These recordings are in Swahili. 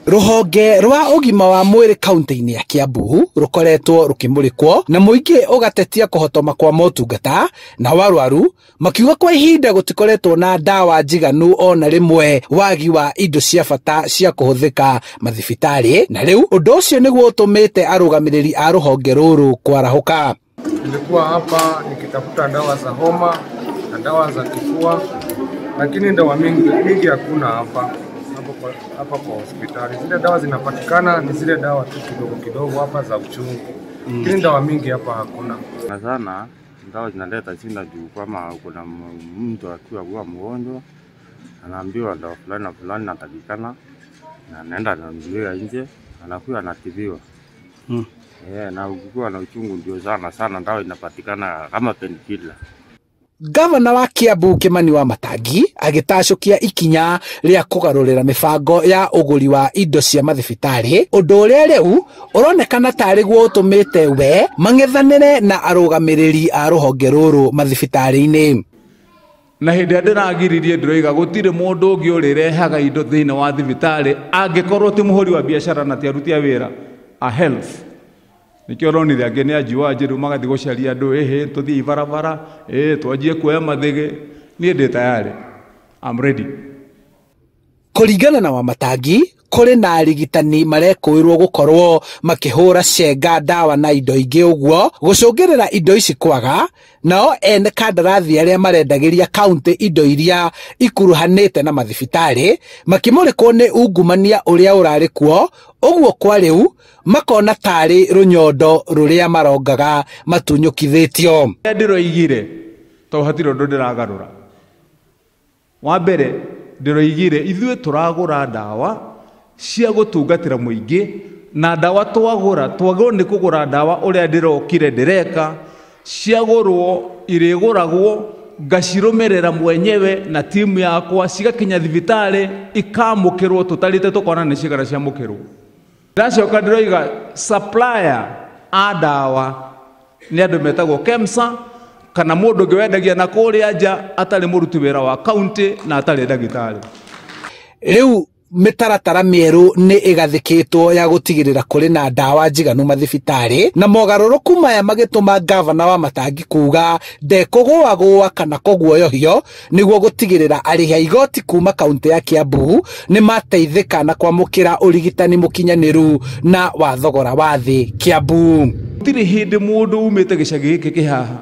Ruhonge rwa ugima wa mwiri kaunti-ini ya Kiambu rukoretwo rukimurikwo na muingi ugatetia kuhotoma kwa motungata na warwaru makiuga kwa ihinda gutikoretwo na dawa njiganu ona rimwe wagi wa indo cia bata cia kuhuthika mathibitari na riu undu ucio niguo utumite arugamiriri a ruhonge ruru kwarahuka. Nilikuwa hapa nikitafuta dawa za homa na dawa za kifua, lakini dawa mingi hakuna hapa kwa hospitali. Zile dawa zinapatikana ni zile dawa tu kidogo hapa za uchungu. Lakini dawa mingi hapa hakuna. Sana dawa zinaleta shida juu kama kuna mtu akiwa mgonjwa anaambiwa dawa fulani na fulani inatakikana na anaenda ananunulia nje anakuwa anatibiwa. Na ukiwa na uchungu ndio sana dawa inapatikana kama painkiller. Gavana wa Kiambu Kimani Wamatangi agitacukia ikinya ria kugarurira mibango ya uguri wa indo cia mathibitari undu uria riu uronekana tari guo utumite we mangethanire na arugamiriri a ruhonge ruru mathibitari-ini. Na hindi ndiragiririe ndiroiga gutire mundu ungi urirehaga indo thiini wa thibitari angikorwo ti muhuri wa biashara na ti aruti a wira a health. Nikio ronire ange ni ajiwa njiru magathi gucaria andu tuthii barabara twanjie kuoya mathige nie ndi tayari. I'm ready. Kuringana na Wamatangi kuri na arigitani marekuirwo gukorwo makihura cenga dawa na indo ingi uguo gucungirira indo ici kwaga nao ene kandarathi aria marendagiria kaunti indo iria ikuruhanite na mathibitari makimurikwo ni ungumania uria urari kuo uguo kwa riu makona tari runyondo ruria marongaga matunyukithitio. Ndiroigire to hatiro ndo ndiragarura wa mbere ndiroigire ithue turagura dawa cia gutungatira muingi na dawa twagura ni kugura dawa uria ndirokire ndireka ciagurwo iriguragwo ngacirumirira mwenyewe na timu yakwa cigakinya thibitari ikamukirwo tutarite tukona ni cigara cia mukirwo. Ndacoka ndiroiga supplier a dawa ni andu metagwo KEMSA kana mundu ungi wendagia na kuria nja atari muruti wira wa county na atari ndagitari. Riu mitaratara mieru ni igathikitwo ya gutigirira kuri na dawa njiganu mathibitari na mogaruruku maya magituma gavana Wamatangi kuga ndekugwagwa kana kugwoyohio niguo gutigirira arihi igoti kuma kaunti ya Kiambu ni mateithika na kwamukira urigitani mukinyaniru na wa thogora wa thi Kiambu. Gutiri hindi mundu umite gicagi giki kihaha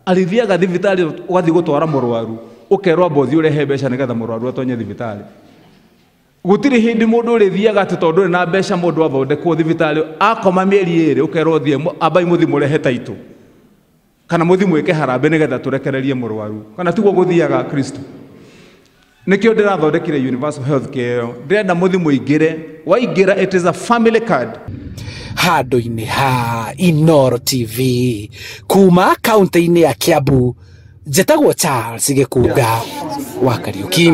arithiaga thibitari ugathi gutwara murwaru ukerwa bothi urehe mbeca nigetha murwaru atonye thibitari. Gutiri hindi mundu urithiaga ati tondu na mbeca mundu athondekwo thibitari akoma mieri iri ukerwo thie abai muthi murehe taitu kana muthi mwike harambe nigetha turekererie murwaru kana tiguo guthiaga Kristo. Nikio ndirathondekire universal health care ndirenda muthi muingire waingira it is a family card. Handu-ini ha Inooro TV kuma kaunti-ini ya Kiambu njitagwo Charles Gikuga wa Kariuki.